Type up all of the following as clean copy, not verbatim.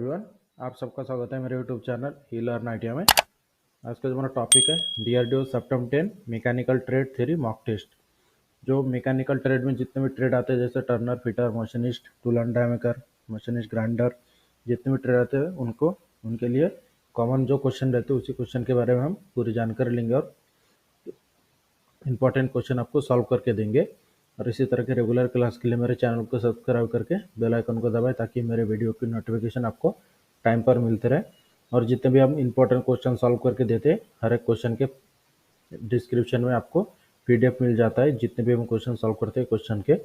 Everyone, आप सबका स्वागत है मेरे यूट्यूब चैनल ही लर्न आइडिया में। आज का जो हमारा टॉपिक है डीआरडीओ सितंबर 10 mechanical trade theory mock test. जो मैकेनिकल ट्रेड में जितने भी ट्रेड आते हैं जैसे turner, fitter, machinist, tool and die maker, machinist, grinder, जितने भी ट्रेड आते हैं उनको उनके लिए कॉमन जो क्वेश्चन रहते हैं उसी क्वेश्चन के बारे में हम पूरी जानकारी लेंगे और इंपॉर्टेंट क्वेश्चन आपको सॉल्व करके देंगे। और इसी तरह के रेगुलर क्लास के लिए मेरे चैनल को सब्सक्राइब करके बेल आइकन को दबाएं ताकि मेरे वीडियो की नोटिफिकेशन आपको टाइम पर मिलते रहे। और जितने भी हम इंपॉर्टेंट क्वेश्चन सॉल्व करके देते हैं हर एक क्वेश्चन के डिस्क्रिप्शन में आपको पीडीएफ मिल जाता है जितने भी हम क्वेश्चन सॉल्व करते हैं क्वेश्चन के।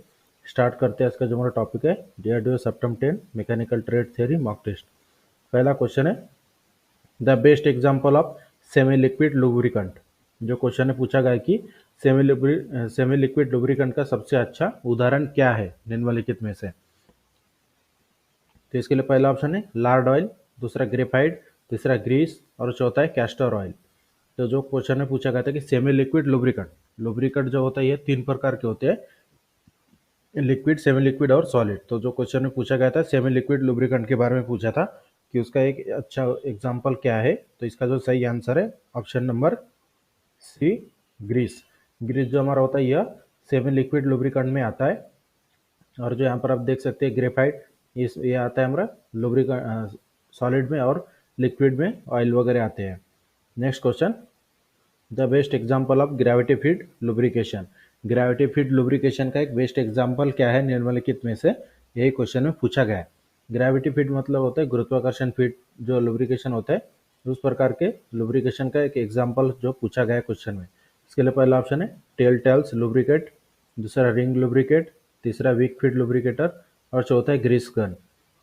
स्टार्ट करते हैं। इसका जो हमारा टॉपिक है डीआरडीओ सितंबर 10 mechanical trade theory mock test. पहला क्वेश्चन है the best example of semi liquid lubricant. जो क्वेश्चन है पूछा गया है कि सेमी लिक्विड लुब्रिकेंट का सबसे अच्छा उदाहरण क्या है निम्नलिखित में से। तो इसके लिए पहला ऑप्शन है लार्ड ऑयल, दूसरा ग्रेफाइट, तीसरा ग्रीस और चौथा है कैस्टर ऑयल। तो जो क्वेश्चन में पूछा गया था कि सेमी लिक्विड लुब्रिकेंट जो होता है ये 3 प्रकार के होते हैं, लिक्विड, सेमी लिक्विड और सॉलिड। तो जो क्वेश्चन में पूछा गया था सेमी लिक्विड लुब्रिकेंट के बारे में पूछा था कि उसका एक अच्छा एग्जाम्पल क्या है। तो इसका जो सही आंसर है option number C, grease. Grease जो हमारा होता है यह सेमी लिक्विड लुब्रिकेंट में आता है। और जो यहाँ पर आप देख सकते हैं ग्रेफाइट, ये आता है हमारा लुब्रिकेंट सॉलिड में, और लिक्विड में ऑयल वगैरह आते हैं। Next question the best example of gravity feed lubrication. Gravity feed lubrication का एक बेस्ट एग्जाम्पल क्या है निम्नलिखित में से, यही क्वेश्चन में पूछा गया है। ग्रेविटी फीड मतलब होता है गुरुत्वाकर्षण फीड जो लुब्रिकेशन होता है, उस प्रकार के लुब्रिकेशन का एक एग्जाम्पल जो पूछा गया है क्वेश्चन में। इसके लिए पहला ऑप्शन है टेल टेल्स लुब्रिकेट, दूसरा रिंग लुब्रिकेट, तीसरा वीक फीड लुब्रिकेटर और चौथा है ग्रीस गन।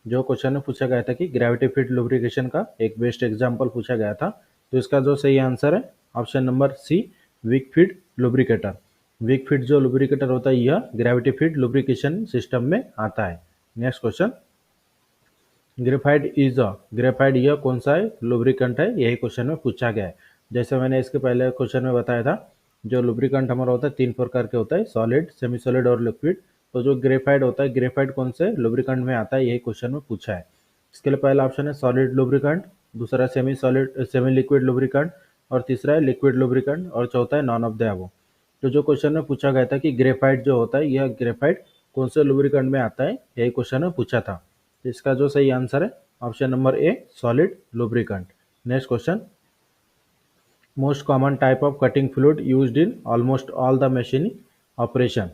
जो क्वेश्चन में पूछा गया था कि ग्रेविटी फीड लुब्रिकेशन का एक बेस्ट एग्जाम्पल पूछा गया था, तो इसका जो सही आंसर है option number C, wick feed lubricator. Wick feed जो लुब्रिकेटर होता है यह ग्रेविटी फीड लुब्रिकेशन सिस्टम में आता है। नेक्स्ट क्वेश्चन ग्रेफाइट यह कौन सा है लुब्रिकेंट है, यही क्वेश्चन में पूछा गया है। जैसे मैंने इसके पहले क्वेश्चन में बताया था जो लुब्रिकेंट हमारा होता है 3 प्रकार के होता है, सॉलिड, सेमी सॉलिड और लिक्विड। तो जो ग्रेफाइट होता है, ग्रेफाइट कौन से लुब्रिकेंट में आता है, यही क्वेश्चन में पूछा है। इसके लिए पहला ऑप्शन है सॉलिड लुब्रिकेंट, दूसरा सेमी लिक्विड लुब्रिकेंट और तीसरा है लिक्विड लुब्रिकेंट और चौथा है नॉन ऑफ द अबव। तो जो क्वेश्चन में पूछा गया था कि ग्रेफाइट जो होता है यह ग्रेफाइट कौन से लुब्रिकेंट में आता है, यही क्वेश्चन में पूछा था। इसका जो सही आंसर है option number A, solid lubricant. Next question most common type of cutting fluid used in almost all the machining operation.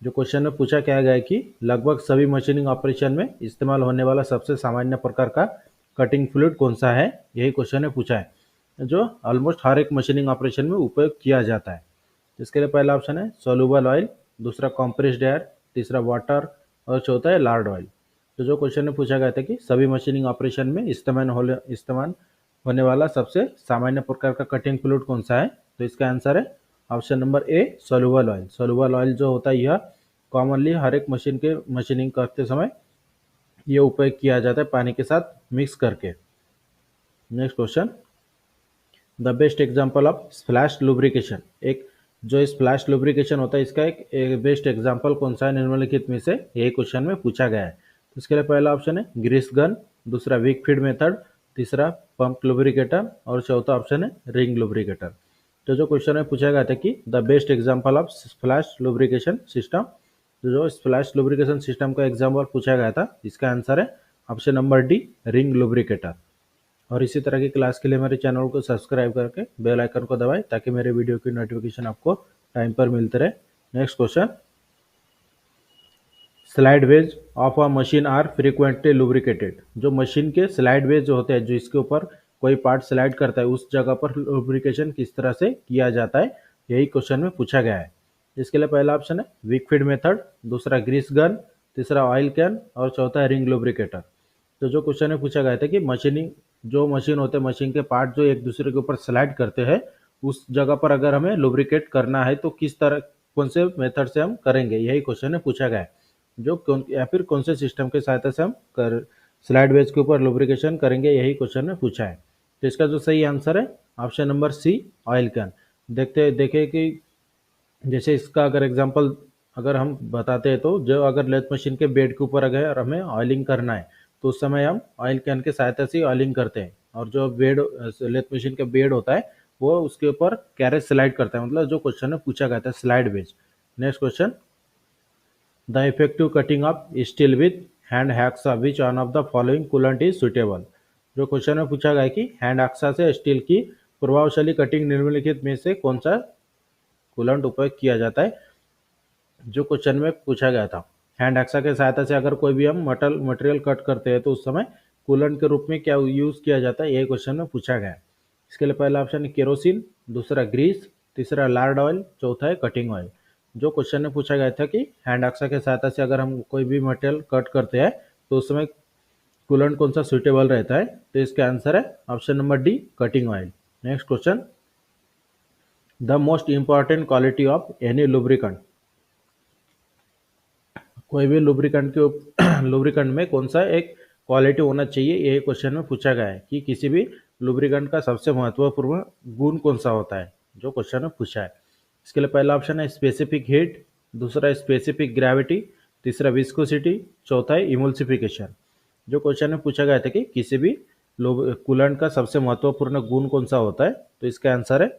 जो क्वेश्चन में पूछा क्या गया है कि लगभग सभी मशीनिंग ऑपरेशन में इस्तेमाल होने वाला सबसे सामान्य प्रकार का कटिंग फ्लूइड कौन सा है, यही क्वेश्चन में पूछा है जो ऑलमोस्ट हर एक मशीनिंग ऑपरेशन में उपयोग किया जाता है। इसके लिए पहला ऑप्शन है सोल्यूबल ऑयल, दूसरा कॉम्प्रेस्ड एयर, तीसरा वाटर और चौथा है लार्ड ऑयल। तो जो क्वेश्चन में पूछा गया था कि सभी मशीनिंग ऑपरेशन में इस्तेमाल होने वाला सबसे सामान्य प्रकार का कटिंग फ्लूइड कौन सा है, तो इसका आंसर है option number A, soluble oil. Soluble oil जो होता है यह कॉमनली हर एक मशीन के मशीनिंग करते समय ये उपयोग किया जाता है पानी के साथ मिक्स करके। Next question the best example of splash lubrication. एक जो स्प्लैश लुब्रिकेशन होता है इसका एक बेस्ट एग्जाम्पल कौन सा है निम्नलिखित में से, यही क्वेश्चन में पूछा गया है। तो इसके लिए पहला ऑप्शन है ग्रीस गन, दूसरा वीक फीड मेथड, तीसरा पंप लुब्रिकेटर और चौथा ऑप्शन है रिंग लुब्रिकेटर। तो जो क्वेश्चन में पूछा गया था कि the best example of splash lubrication system, तो जो स्प्लैश लुब्रिकेशन सिस्टम का एग्जाम्पल पूछा गया था इसका आंसर है option number D, ring lubricator. और इसी तरह की क्लास के लिए मेरे चैनल को सब्सक्राइब करके बेल आइकन को दबाएं ताकि मेरे वीडियो की नोटिफिकेशन आपको टाइम पर मिलते रहे। Next question slide ways of a machine are frequently lubricated. जो मशीन के स्लाइड वेज जो होते हैं, जो इसके ऊपर कोई पार्ट स्लाइड करता है उस जगह पर लुब्रिकेशन किस तरह से किया जाता है, यही क्वेश्चन में पूछा गया है। इसके लिए पहला ऑप्शन है वीक फीड मेथड, दूसरा ग्रीस गन, तीसरा ऑयल कैन और चौथा रिंग लुब्रिकेटर। तो जो क्वेश्चन में पूछा गया था कि जो मशीन होते हैं, मशीन के पार्ट जो एक दूसरे के ऊपर स्लाइड करते हैं उस जगह पर अगर हमें लुब्रिकेट करना है तो किस तरह कौन से मेथड से हम करेंगे, यही क्वेश्चन में पूछा गया है। या फिर कौन से सिस्टम के सहायता से हम स्लाइड वेज के ऊपर लुब्रिकेशन करेंगे, यही क्वेश्चन में पूछा है। तो इसका जो सही आंसर है option number C, oil can. देखें कि जैसे इसका अगर एग्जांपल अगर हम बताते हैं तो जो अगर लेथ मशीन के बेड के ऊपर अगर हमें ऑयलिंग करना है तो उस समय हम ऑयल कैन की सहायता से ऑयलिंग करते हैं। और जो बेड लेथ मशीन का बेड होता है वो उसके ऊपर कैरेज स्लाइड करता है, मतलब जो क्वेश्चन में पूछा गया था slide base. Next question, the effective cutting of steel with hand hexa which one of the following coolant is suitable. जो क्वेश्चन में पूछा गया है कि हैंड हैक्सा से स्टील की प्रभावशाली कटिंग निम्नलिखित में से कौन सा कूलेंट उपयोग किया जाता है। जो क्वेश्चन में पूछा गया था, हैंड हैक्सा की सहायता से अगर कोई भी हम मटेरियल कट करते हैं तो उस समय कूलेंट के रूप में क्या यूज किया जाता है, यही क्वेश्चन में पूछा गया है। इसके लिए पहला ऑप्शन है केरोसिन, दूसरा ग्रीस, तीसरा लार्ड ऑयल, चौथा है कटिंग ऑयल। जो क्वेश्चन में पूछा गया था कि हैंड हैक्सा की सहायता से अगर हम कोई भी मटेरियल कट करते हैं तो उस समय कूलेंट कौन सा सुटेबल रहता है, तो इसका आंसर है option number D, cutting oil. Next question, the most important quality of any lubricant. कोई भी लुब्रिकेंट के लुब्रिकेंट में कौन सा एक क्वालिटी होना चाहिए, यही क्वेश्चन में पूछा गया है कि किसी भी लुब्रिकेंट का सबसे महत्वपूर्ण गुण कौन सा होता है, जो क्वेश्चन में पूछा है। इसके लिए पहला ऑप्शन है स्पेसिफिक हीट, दूसरा स्पेसिफिक ग्रेविटी, तीसरा विस्कोसिटी, चौथा है इमल्सिफिकेशन। जो क्वेश्चन में पूछा गया था कि किसी भी कूलेंट का सबसे महत्वपूर्ण गुण कौन सा होता है, तो इसका आंसर है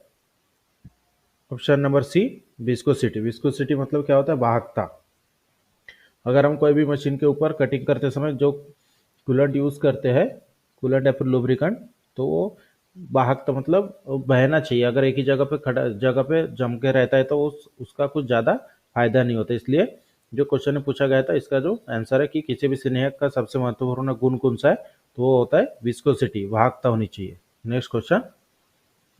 option number C, viscosity. Viscosity मतलब क्या होता है, वाहकता। अगर हम कोई भी मशीन के ऊपर कटिंग करते समय जो कूलेंट यूज करते हैं, कूलेंट या फिर लुब्रिकेंट, तो वो वाहकता मतलब बहना चाहिए। अगर एक ही जगह पे जम के रहता है तो उसका कुछ ज़्यादा फायदा नहीं होता। इसलिए जो क्वेश्चन में पूछा गया था इसका जो आंसर है कि किसी भी स्नेहक का सबसे महत्वपूर्ण गुण कौन सा है, तो वो होता है विस्कोसिटी, वाहकता होनी चाहिए। Next question,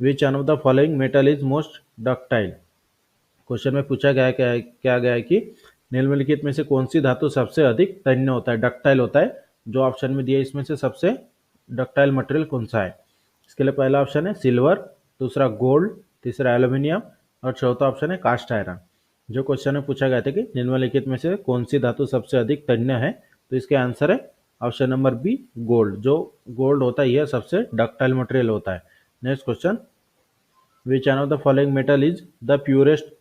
which one of the following metal is most ductile. Question में पूछा गया है क्या गया है कि निम्नलिखित में से कौन सी धातु सबसे अधिक तन्य होता है, डक्टाइल होता है। जो ऑप्शन में दिया इसमें से सबसे डक्टाइल मटेरियल कौन सा है। इसके लिए पहला ऑप्शन है सिल्वर, दूसरा गोल्ड, तीसरा एल्यूमिनियम और चौथा ऑप्शन है कास्ट आयरन। जो क्वेश्चन में पूछा गया था कि निम्नलिखित में से कौन सी धातु सबसे अधिक तन्य है, तो इसके आंसर है ऑप्शन नंबर बी, गोल्ड। जो गोल्ड होता है यह सबसे डक्टाइल मटेरियल होता है। Next question, which one of the following metal is the purest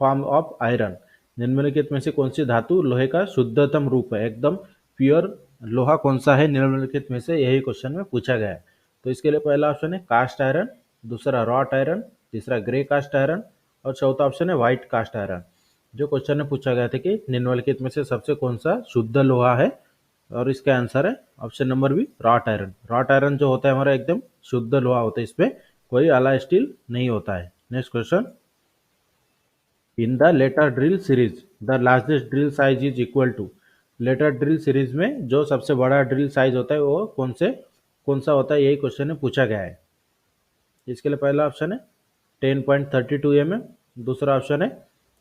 form of iron. निम्नलिखित में से कौन सी धातु लोहे का शुद्धतम रूप है, एकदम प्योर लोहा कौन सा है निम्नलिखित में से, यही क्वेश्चन में पूछा गया है। तो इसके लिए पहला ऑप्शन है कास्ट आयरन, दूसरा रॉट आयरन, तीसरा ग्रे कास्ट आयरन और चौथा ऑप्शन है व्हाइट कास्ट आयरन। जो क्वेश्चन में पूछा गया था कि निम्नलिखित में से सबसे कौन सा शुद्ध लोहा है, और इसका आंसर है option number B, wrought iron. Wrought iron जो होता है हमारा एकदम शुद्ध लोहा होता है, इसमें कोई अला स्टील नहीं होता है। Next question, in the letter drill series the largest drill size is equal to. Letter drill series में जो सबसे बड़ा ड्रिल साइज होता है वो कौन सा होता है, यही क्वेश्चन में पूछा गया है। इसके लिए पहला ऑप्शन है 10.32 mm, दूसरा ऑप्शन है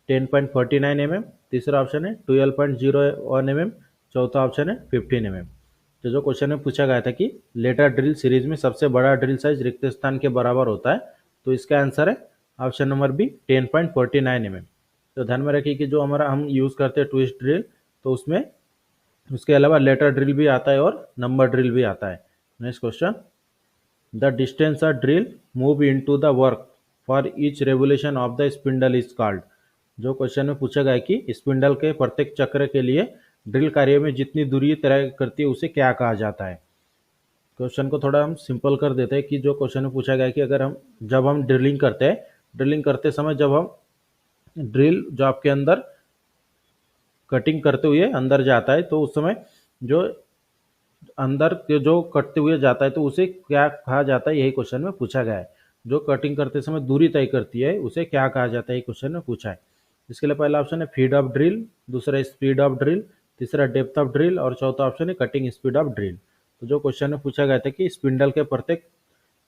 10.49 mm, तीसरा ऑप्शन है 12.01 mm, चौथा ऑप्शन है 15 mm। तो जो क्वेश्चन में पूछा गया था कि लेटर ड्रिल सीरीज में सबसे बड़ा ड्रिल साइज रिक्त स्थान के बराबर होता है, तो इसका आंसर है ऑप्शन नंबर बी, 10.49 mm। तो ध्यान में रखिए कि जो हमारा हम यूज़ करते हैं ट्विस्ट ड्रिल, तो उसमें उसके अलावा लेटर ड्रिल भी आता है और नंबर ड्रिल भी आता है। Next question, the distance a drill move into the work for each revolution of the spindle is called. जो क्वेश्चन में पूछा गया कि स्पिंडल के प्रत्येक चक्र के लिए ड्रिल कार्य में जितनी दूरी तय करती है उसे क्या कहा जाता है। क्वेश्चन को थोड़ा हम सिंपल कर देते हैं कि जो क्वेश्चन में पूछा गया कि अगर हम जब हम ड्रिलिंग करते हैं, ड्रिलिंग करते समय जब हम ड्रिल जो आपके अंदर कटिंग करते हुए अंदर जाता है, तो उस समय जो अंदर के जो कटते हुए जाता है तो उसे क्या कहा जाता है, यही क्वेश्चन में पूछा गया है। जो कटिंग करते समय दूरी तय करती है उसे क्या कहा जाता है, क्वेश्चन में पूछा है। इसके लिए पहला ऑप्शन है फीड ऑफ ड्रिल, दूसरा स्पीड ऑफ ड्रिल, तीसरा डेप्थ ऑफ ड्रिल और चौथा ऑप्शन है कटिंग स्पीड ऑफ ड्रिल। तो जो क्वेश्चन में पूछा गया था कि स्पिंडल के प्रत्येक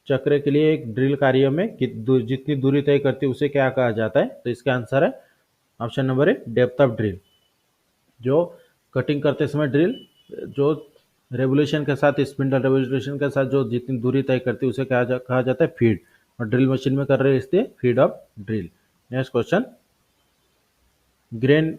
चक्र के लिए एक ड्रिल कार्य में जितनी दूरी तय करती है उसे क्या कहा जाता है, तो इसका आंसर है option number A, depth of drill. जो कटिंग करते समय ड्रिल जो रेवोल्यूशन के साथ, स्पिंडल रेवोल्यूशन के साथ जो जितनी दूरी तय करती है उसे कहा जाता है फीड, और ड्रिल मशीन में कर रहे हैं इसलिए feed of drill. Next question, grain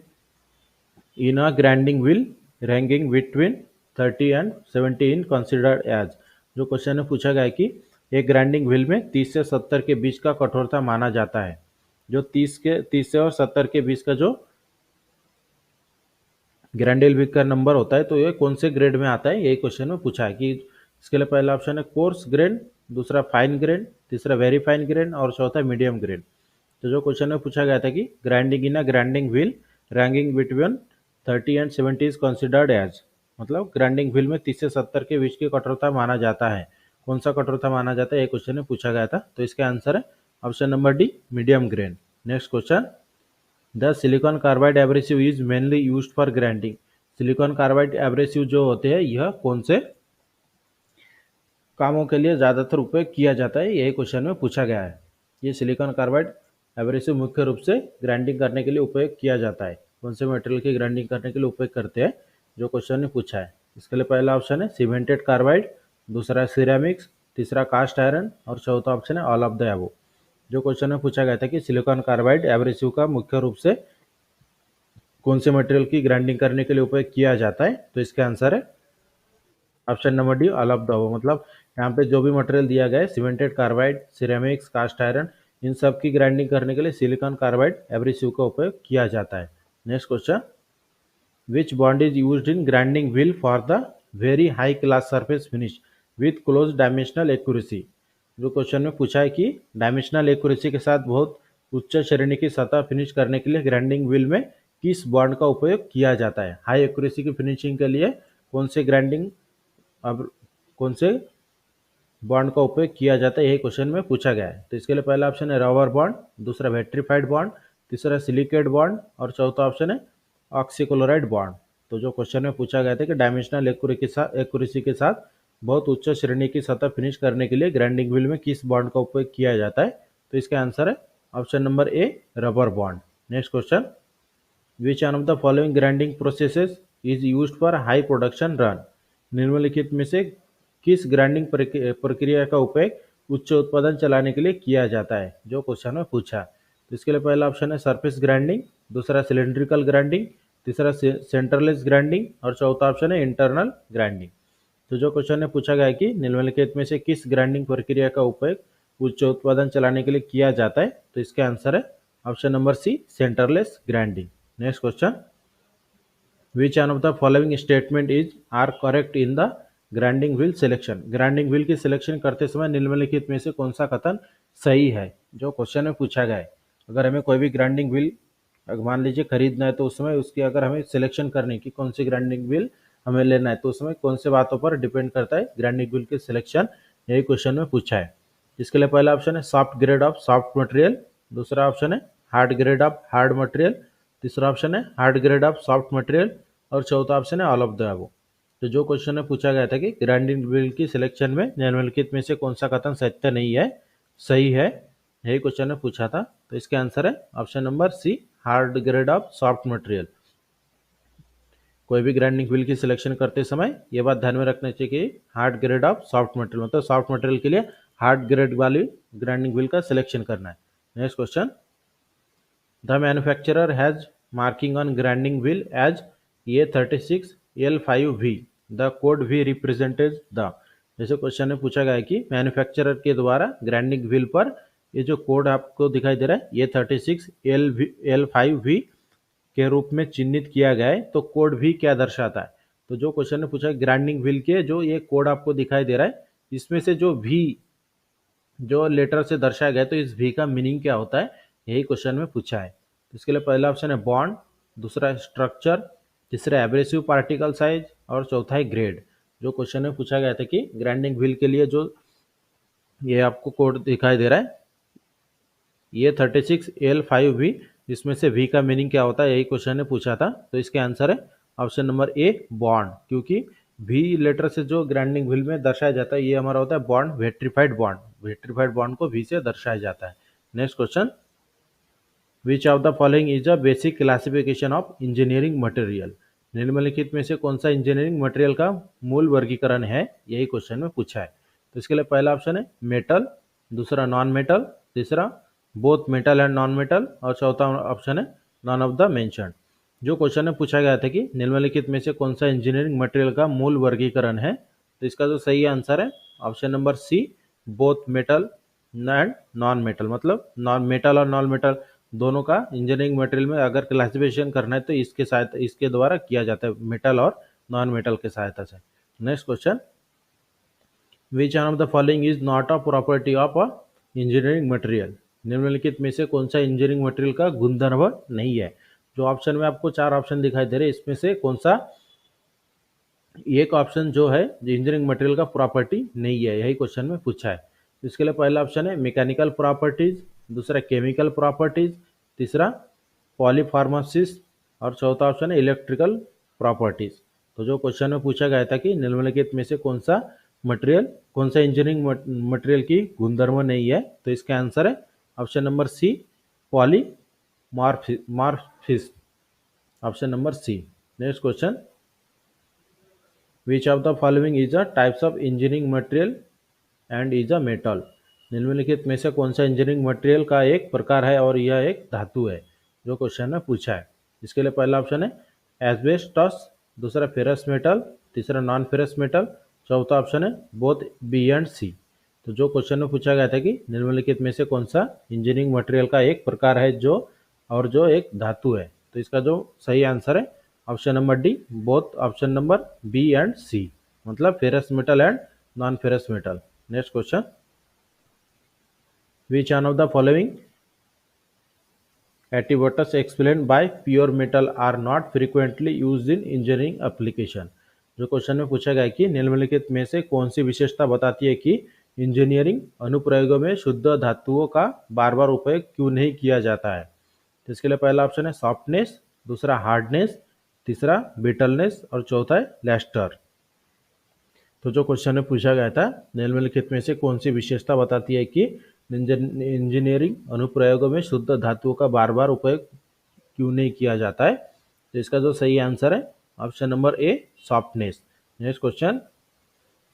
in a grinding wheel ranking between 30 and 70 in considered as. जो क्वेश्चन में पूछा गया है कि एक ग्राइंडिंग व्हील में 30 से 70 के बीच का कठोरता माना जाता है। जो 30 से और 70 के बीच का जो ग्रैंडेल विक का नंबर होता है, तो ये कौन से ग्रेड में आता है, यही क्वेश्चन में पूछा है कि इसके लिए पहला ऑप्शन है कोर्स ग्रेन, दूसरा फाइन ग्रेन, तीसरा वेरी फाइन ग्रेन और चौथा मीडियम ग्रेन। तो जो क्वेश्चन में पूछा गया था कि grinding in a grinding wheel ranking between 30 and 70 is considered as, मतलब ग्राइंडिंग व्हील में 30 से 70 के बीच की कठोरता माना जाता है, कौन सा कठोरता माना जाता है, ये क्वेश्चन में पूछा गया था। तो इसका आंसर है option number D, medium grain. Next question, the silicon carbide abrasive is mainly used for grinding. Silicon carbide abrasive जो होते हैं यह कौन से कामों के लिए ज़्यादातर उपयोग किया जाता है, यही क्वेश्चन में पूछा गया है। ये सिलिकॉन कार्बाइड एब्रेसिव मुख्य रूप से ग्राइंडिंग करने के लिए उपयोग किया जाता है, कौन से मटेरियल की ग्राइंडिंग करने के लिए उपयोग करते हैं, जो क्वेश्चन ने पूछा है। इसके लिए पहला ऑप्शन है सीमेंटेड कार्बाइड, दूसरा सिरेमिक्स, तीसरा कास्ट आयरन और चौथा ऑप्शन है ऑल ऑफ द अबव। जो क्वेश्चन में पूछा गया था कि सिलिकॉन कार्बाइड एब्रेसिव का मुख्य रूप से कौन से मटेरियल की ग्राइंडिंग करने के लिए उपयोग किया जाता है, तो इसका आंसर है option number D, all of the above. मतलब यहाँ पे जो भी मटेरियल दिया गया है cemented carbide, ceramics, cast iron, इन सब की ग्राइंडिंग करने के लिए सिलिकॉन कार्बाइड एब्रेसिव का उपयोग किया जाता है। Next question, which bond is used in grinding wheel for the very high class surface finish with close dimensional accuracy. जो क्वेश्चन में पूछा है कि डायमेंशनल एक्यूरेसी के साथ बहुत उच्च श्रेणी की सतह फिनिश करने के लिए ग्राइंडिंग व्हील में किस बॉन्ड का उपयोग किया जाता है। हाई एक्यूरेसी की फिनिशिंग के लिए कौन से ग्राइंडिंग अब कौन से बॉन्ड का उपयोग किया जाता है, यही क्वेश्चन में पूछा गया है। तो इसके लिए पहला ऑप्शन है रबर बॉन्ड, दूसरा वेट्रीफाइड बॉन्ड, तीसरा सिलिकेट बॉन्ड और चौथा ऑप्शन है ऑक्सीक्लोराइड बॉन्ड। तो जो क्वेश्चन में पूछा गया था कि डायमेंशनल एक्यूरेसी के साथ बहुत उच्च श्रेणी की सतह फिनिश करने के लिए ग्राइंडिंग व्हील में किस बॉन्ड का उपयोग किया जाता है, तो इसका आंसर है option number A, rubber bond. Next question, which one of the following grinding processes is used for high production run. निम्नलिखित में से किस ग्राइंडिंग प्रक्रिया का उपयोग उच्च उत्पादन चलाने के लिए किया जाता है, जो क्वेश्चन में पूछा। तो इसके लिए पहला ऑप्शन है सरफेस ग्राइंडिंग, दूसरा सिलेंड्रिकल ग्राइंडिंग, तीसरा सेंटरलेस ग्राइंडिंग और चौथा ऑप्शन है इंटरनल ग्राइंडिंग। तो जो क्वेश्चन ने पूछा गया है कि निम्नलिखित में से किस ग्राइंडिंग प्रक्रिया का उपयोग उच्च उत्पादन चलाने के लिए किया जाता है, तो इसका आंसर है option number C, centreless grinding. Next question, which one of the following statement is are correct in the grinding wheel selection. Grinding wheel की सिलेक्शन करते समय निम्नलिखित में से कौन सा कथन सही है, जो क्वेश्चन में पूछा गया है। अगर हमें कोई भी ग्राइंडिंग व्हील मान लीजिए खरीदना है, तो उस समय उसकी अगर हमें सिलेक्शन करनी कि कौन सी ग्राइंडिंग व्हील हमें लेना है, तो उस समय कौन से बातों पर डिपेंड करता है ग्राइंडिंग व्हील की सिलेक्शन, यही क्वेश्चन में पूछा है। इसके लिए पहला ऑप्शन है soft grade of soft material, दूसरा ऑप्शन है hard grade of hard material, तीसरा ऑप्शन है hard grade of soft material और चौथा ऑप्शन है ऑल ऑफ द अबव। तो जो क्वेश्चन में पूछा गया था कि ग्राइंडिंग व्हील की सिलेक्शन में निम्नलिखित में से कौन सा कथन सत्य नहीं है, सही है, यही क्वेश्चन में पूछा था। तो इसका आंसर है option number C, hard grade of soft material. कोई भी ग्राइंडिंग व्हील की सिलेक्शन करते समय ये बात ध्यान में रखना चाहिए कि hard grade of soft material, मतलब सॉफ्ट मटेरियल के लिए हार्ड ग्रेड वाली ग्राइंडिंग व्हील का सिलेक्शन करना है। Next question, the manufacturer has marking on grinding wheel as A36L5V, the code V represents the. जैसे क्वेश्चन में पूछा गया है कि मैन्युफैक्चरर के द्वारा ग्राइंडिंग व्हील पर ये जो कोड आपको दिखाई दे रहा है A36L5V के रूप में चिन्हित किया गया है, तो कोड भी क्या दर्शाता है। तो जो क्वेश्चन ने पूछा है ग्राइंडिंग व्हील के जो ये कोड आपको दिखाई दे रहा है, इसमें से जो V जो लेटर से दर्शाया गया है, तो इस V का मीनिंग क्या होता है, यही क्वेश्चन में पूछा है। तो इसके लिए पहला ऑप्शन है बॉन्ड, दूसरा स्ट्रक्चर, तीसरा एब्रेसिव पार्टिकल साइज और चौथा है ग्रेड। जो क्वेश्चन में पूछा गया था कि ग्राइंडिंग व्हील के लिए जो ये आपको कोड दिखाई दे रहा है A36L5V, इसमें से V का मीनिंग क्या होता है, यही क्वेश्चन ने पूछा था। तो इसके आंसर है ऑप्शन नंबर ए, बॉन्ड, क्योंकि V लेटर से जो ग्राइंडिंग व्हील में दर्शाया जाता है ये हमारा होता है bond, vitrified bond. Vitrified bond को V से दर्शाया जाता है। Next question, which of the following is a basic classification of engineering material. निम्नलिखित में से कौन सा इंजीनियरिंग मटेरियल का मूल वर्गीकरण है, यही क्वेश्चन में पूछा है। तो इसके लिए पहला ऑप्शन है मेटल, दूसरा नॉन मेटल, तीसरा both metal and non metal और चौथा ऑप्शन है नॉन ऑफ द मेंशन्ड। जो क्वेश्चन में पूछा गया था कि निम्नलिखित में से कौन सा इंजीनियरिंग मटेरियल का मूल वर्गीकरण है, तो इसका जो सही आंसर है option number C, both metal and non metal. मतलब नॉन मेटल और नॉन मेटल दोनों का इंजीनियरिंग मटेरियल में अगर क्लासिफिकेशन करना है तो इसके द्वारा किया जाता है, मेटल और नॉन मेटल के सहायता से। Next question, which one of the following is not a property of a engineering material? निम्नलिखित में से कौन सा इंजीनियरिंग मटेरियल का गुणधर्म नहीं है? जो ऑप्शन में आपको 4 ऑप्शन दिखाई दे रहे हैं, इसमें से कौन सा एक ऑप्शन जो है जो इंजीनियरिंग मटेरियल का प्रॉपर्टी नहीं है, यही क्वेश्चन में पूछा है। इसके लिए पहला ऑप्शन है मैकेनिकल प्रॉपर्टीज, दूसरा केमिकल प्रॉपर्टीज, तीसरा पॉलीफार्मासिस और चौथा ऑप्शन है इलेक्ट्रिकल प्रॉपर्टीज। तो जो क्वेश्चन में पूछा गया था कि निम्नलिखित में से कौन सा इंजीनियरिंग मटेरियल की गुणधर्म नहीं है, तो इसका आंसर है option number C, polymorphism, option number C. Next question, which of the following is a types of engineering material and is a metal? निम्नलिखित में से कौन सा इंजीनियरिंग मटेरियल का एक प्रकार है और यह एक धातु है, जो क्वेश्चन में पूछा है। इसके लिए पहला ऑप्शन है एस्बेस्टस, दूसरा फेरस मेटल, तीसरा नॉन फेरस मेटल, चौथा ऑप्शन है बोथ बी एंड सी। तो जो क्वेश्चन में पूछा गया था कि निम्नलिखित में से कौन सा इंजीनियरिंग मटेरियल का एक प्रकार है जो एक धातु है, तो इसका जो सही आंसर है option number D, both option number B and C, मतलब ferrous metal and non ferrous metal. Next question, which one of the following attributes explained by pure metal are not frequently used in engineering application? जो क्वेश्चन में पूछा गया कि निम्नलिखित में से कौन सी विशेषता बताती है कि इंजीनियरिंग अनुप्रयोगों में शुद्ध धातुओं का बार बार उपयोग क्यों नहीं किया जाता है? तो इसके लिए पहला ऑप्शन है सॉफ्टनेस, दूसरा हार्डनेस, तीसरा ब्रिटलनेस और चौथा है लैस्टर। तो जो क्वेश्चन में पूछा गया था निम्नलिखित में से कौन सी विशेषता बताती है कि इंजीनियरिंग अनुप्रयोगों में शुद्ध धातुओं का बार बार उपयोग क्यों नहीं किया जाता है, तो इसका जो सही आंसर है option number A, softness. Next question,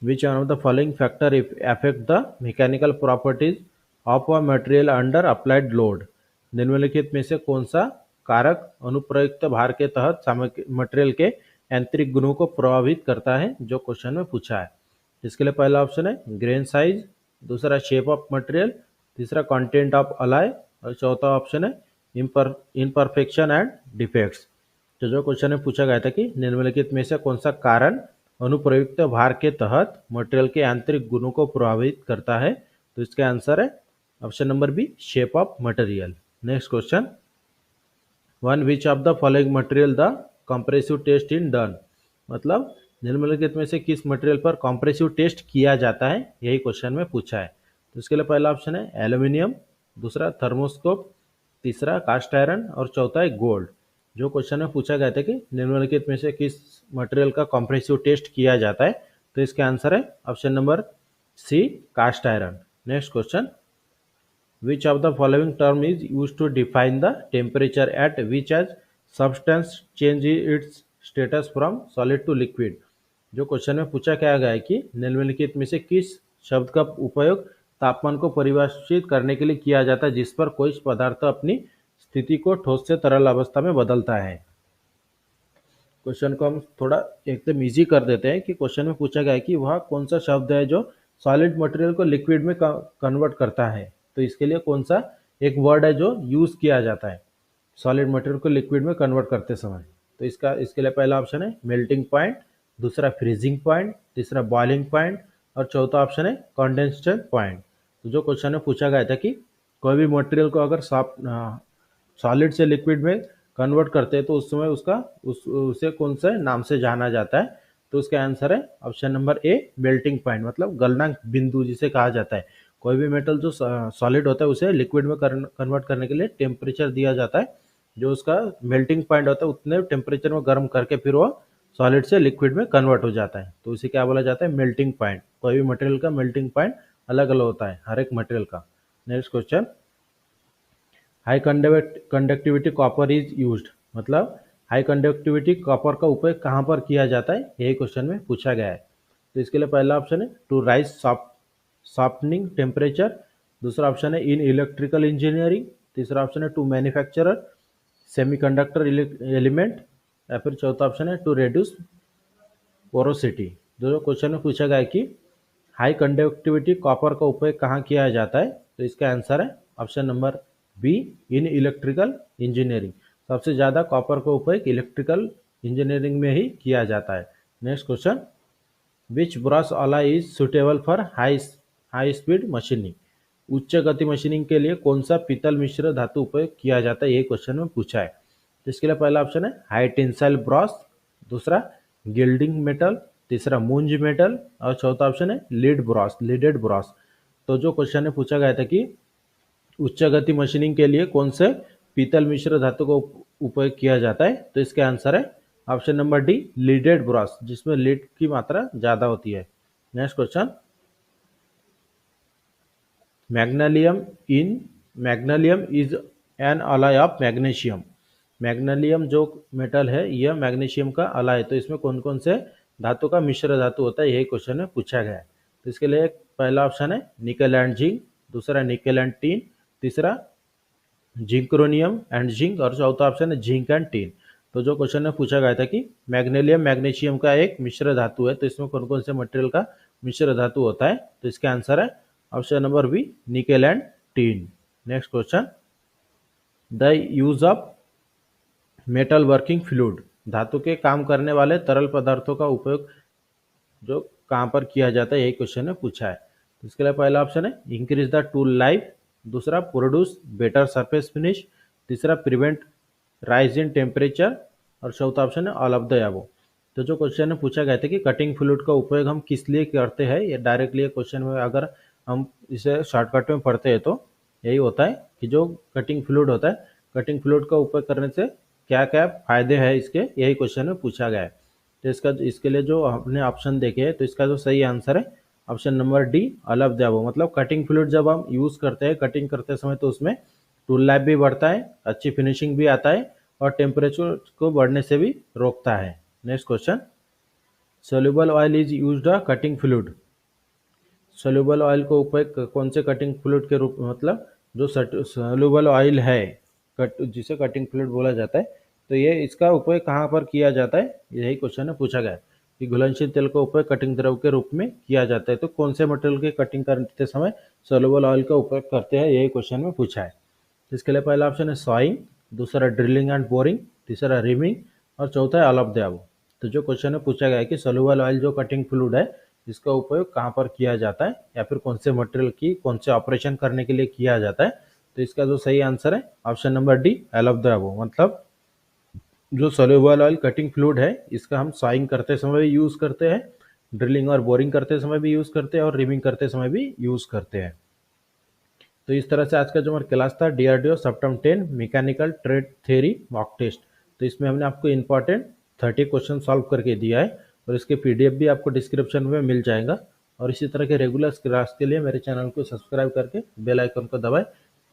which one of the following factor affect the mechanical properties of a material under applied load? निम्नलिखित में से कौन सा कारक अनुप्रयुक्त भार के तहत मटेरियल के यांत्रिक गुणों को प्रभावित करता है, जो क्वेश्चन में पूछा है। इसके लिए पहला ऑप्शन है ग्रेन साइज, दूसरा शेप ऑफ मटेरियल, तीसरा कंटेंट ऑफ अलाय और चौथा ऑप्शन है इम्परफेक्शन एंड डिफेक्ट्स। तो जो क्वेश्चन में पूछा गया था कि निम्नलिखित में से कौन सा कारण अनुप्रयुक्त भार के तहत मटेरियल के यांत्रिक गुणों को प्रभावित करता है, तो इसका आंसर है option number B, shape of material. Next question, one which of the following material the compressive test in done? मतलब निम्नलिखित में से किस मटेरियल पर कंप्रेसिव टेस्ट किया जाता है, यही क्वेश्चन में पूछा है। तो इसके लिए पहला ऑप्शन है एल्यूमिनियम, दूसरा थर्मोस्कोप, तीसरा कास्ट आयरन और चौथा है गोल्ड। जो क्वेश्चन में पूछा गया था कि निम्नलिखित में से किस मटेरियल का कंप्रेसिव टेस्ट किया जाता है, तो इसका आंसर है option number C, cast iron. Next question, which of the following term is used to define the temperature at which a substance changes its status from solid to liquid? जो क्वेश्चन में पूछा क्या गया है कि निम्नलिखित में से किस शब्द का उपयोग तापमान को परिभाषित करने के लिए किया जाता है जिस पर कोई पदार्थ अपनी स्थिति को ठोस से तरल अवस्था में बदलता है। क्वेश्चन को हम थोड़ा एकदम इजी कर देते हैं कि क्वेश्चन में पूछा गया है कि वह कौन सा शब्द है जो सॉलिड मटेरियल को लिक्विड में कन्वर्ट करता है, तो इसके लिए कौन सा एक वर्ड है जो यूज किया जाता है सॉलिड मटेरियल को लिक्विड में कन्वर्ट करते समय? तो इसके लिए पहला ऑप्शन है मेल्टिंग पॉइंट, दूसरा फ्रीजिंग पॉइंट, तीसरा बॉइलिंग पॉइंट और चौथा ऑप्शन है कंडेंसेशन पॉइंट। तो जो क्वेश्चन में पूछा गया था कि कोई भी मटेरियल को अगर सॉलिड से लिक्विड में कन्वर्ट करते हैं तो उस समय उसे कौन से नाम से जाना जाता है, तो उसका आंसर है option number A, melting point, मतलब गलनांक बिंदु जिसे कहा जाता है। कोई भी मेटल जो सॉलिड होता है उसे लिक्विड में कन्वर्ट करने के लिए टेम्परेचर दिया जाता है, जो उसका मेल्टिंग पॉइंट होता है उतने टेम्परेचर में गर्म करके फिर वो सॉलिड से लिक्विड में कन्वर्ट हो जाता है, तो उसे क्या बोला जाता है, मेल्टिंग पॉइंट। कोई भी मटेरियल का मेल्टिंग पॉइंट अलग अलग होता है हर एक मटेरियल का। Next question, high conductivity copper is used, मतलब हाई कंडक्टिविटी कॉपर का उपयोग कहाँ पर किया जाता है, यही क्वेश्चन में पूछा गया है। तो इसके लिए पहला ऑप्शन है टू राइज सॉफ्टनिंग टेम्परेचर, दूसरा ऑप्शन है इन इलेक्ट्रिकल इंजीनियरिंग, तीसरा ऑप्शन है टू मैन्युफैक्चरर सेमीकंडक्टर एलिमेंट, या फिर चौथा ऑप्शन है टू रिड्यूस पोरोसिटी। जो क्वेश्चन में पूछा गया है कि हाई कंडक्टिविटी कॉपर का उपयोग कहाँ किया जाता है, तो इसका आंसर है option number be in electrical engineering, सबसे ज़्यादा कॉपर का उपयोग इलेक्ट्रिकल इंजीनियरिंग में ही किया जाता है। Next question, which brush alloy is suitable for high speed machining, उच्च गति मशीनिंग के लिए कौन सा पीतल मिश्र धातु उपयोग किया जाता है, ये क्वेश्चन में पूछा है। तो इसके लिए पहला ऑप्शन है हाई टेंसाइल ब्रश, दूसरा गिल्डिंग मेटल, तीसरा मूंज मेटल और चौथा ऑप्शन है लीडेड ब्रश। तो जो क्वेश्चन में पूछा गया था कि उच्च गति मशीनिंग के लिए कौन से पीतल मिश्र धातु का उपयोग किया जाता है, तो इसका आंसर है option number D leaded brass, जिसमें लीड की मात्रा ज्यादा होती है। Next question, magnesium is an alloy of magnesium, magnesium जो मेटल है यह मैग्नीशियम का अलॉय है, तो इसमें कौन कौन से धातु का मिश्र धातु होता है, यही क्वेश्चन में पूछा गया है। तो इसके लिए पहला ऑप्शन है निकल एंड जिंक, दूसरा निकल एंड टीन, तीसरा जिंक्रोनियम एंड जिंक और चौथा ऑप्शन है जिंक एंड टीन। तो जो क्वेश्चन में पूछा गया था कि मैग्नीशियम का एक मिश्र धातु है, तो इसमें कौन कौन से मटेरियल का मिश्र धातु होता है, तो इसका आंसर है option number B nickel and tin. Next question, the use of metal working fluid, धातु के काम करने वाले तरल पदार्थों का उपयोग जो कहाँ पर किया जाता है, यही क्वेश्चन में पूछा है। तो इसके लिए पहला ऑप्शन है इंक्रीज द टूल लाइफ, दूसरा प्रोड्यूस बेटर सरफेस फिनिश, तीसरा प्रिवेंट राइज इन टेम्परेचर और चौथा ऑप्शन है ऑल ऑफ द अबव। तो जो क्वेश्चन में पूछा गया था कि कटिंग फ्लूइड का उपयोग हम किस लिए करते हैं, ये डायरेक्टली क्वेश्चन में अगर हम इसे शॉर्टकट में पढ़ते हैं तो यही होता है कि जो कटिंग फ्लूइड होता है, कटिंग फ्लूइड का उपयोग करने से क्या क्या फायदे हैं इसके, यही क्वेश्चन में पूछा गया है। तो इसके लिए जो हमने ऑप्शन देखे हैं, तो इसका जो सही आंसर है option number D all of the above. मतलब कटिंग फ्लूइड जब हम यूज़ करते हैं कटिंग करते समय, तो उसमें टूल लाइफ भी बढ़ता है, अच्छी फिनिशिंग भी आता है और टेम्परेचर को बढ़ने से भी रोकता है। Next question, soluble oil is used a cutting fluid, soluble oil को उपयोग कौन से कटिंग फ्लूइड के रूप में, मतलब जो सोल्यूबल ऑयल है जिसे कटिंग फ्लूइड बोला जाता है, तो ये इसका उपयोग कहाँ पर किया जाता है, यही क्वेश्चन में पूछा गया है कि घुलनशील तेल का उपयोग कटिंग द्रव के रूप में किया जाता है, तो कौन से मटेरियल की कटिंग करते समय सोल्यूबल ऑयल का उपयोग करते हैं, यही क्वेश्चन में पूछा है। इसके लिए पहला ऑप्शन है सॉइंग, दूसरा ड्रिलिंग एंड बोरिंग, तीसरा रिमिंग और चौथा है ऑल ऑफ द अबव। तो जो क्वेश्चन में पूछा गया है कि सोल्यूबल ऑयल जो कटिंग फ्लूइड है इसका उपयोग कहाँ पर किया जाता है या फिर कौन से मटेरियल की कौन से ऑपरेशन करने के लिए किया जाता है, तो इसका जो सही आंसर है option number D all of the above. मतलब जो सोल्यूबल ऑयल कटिंग फ्लूइड है इसका हम सॉइंग करते समय भी यूज़ करते हैं, ड्रिलिंग और बोरिंग करते समय भी यूज़ करते हैं और रिमिंग करते समय भी यूज़ करते हैं। तो इस तरह से आज का जो हमारा क्लास था DRDO September 10 mechanical trade theory mock test, तो इसमें हमने आपको इंपॉर्टेंट 30 क्वेश्चन सॉल्व करके दिया है और इसके PDF भी आपको डिस्क्रिप्शन में मिल जाएगा। और इसी तरह के रेगुलर क्लास के लिए मेरे चैनल को सब्सक्राइब करके बेल आइकन को दबाएं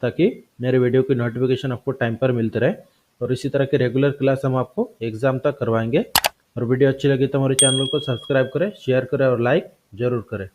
ताकि मेरे वीडियो की नोटिफिकेशन आपको टाइम पर मिलते रहे। और इसी तरह के रेगुलर क्लास हम आपको एग्जाम तक करवाएंगे। और वीडियो अच्छी लगी तो हमारे चैनल को सब्सक्राइब करें, शेयर करें और लाइक जरूर करें।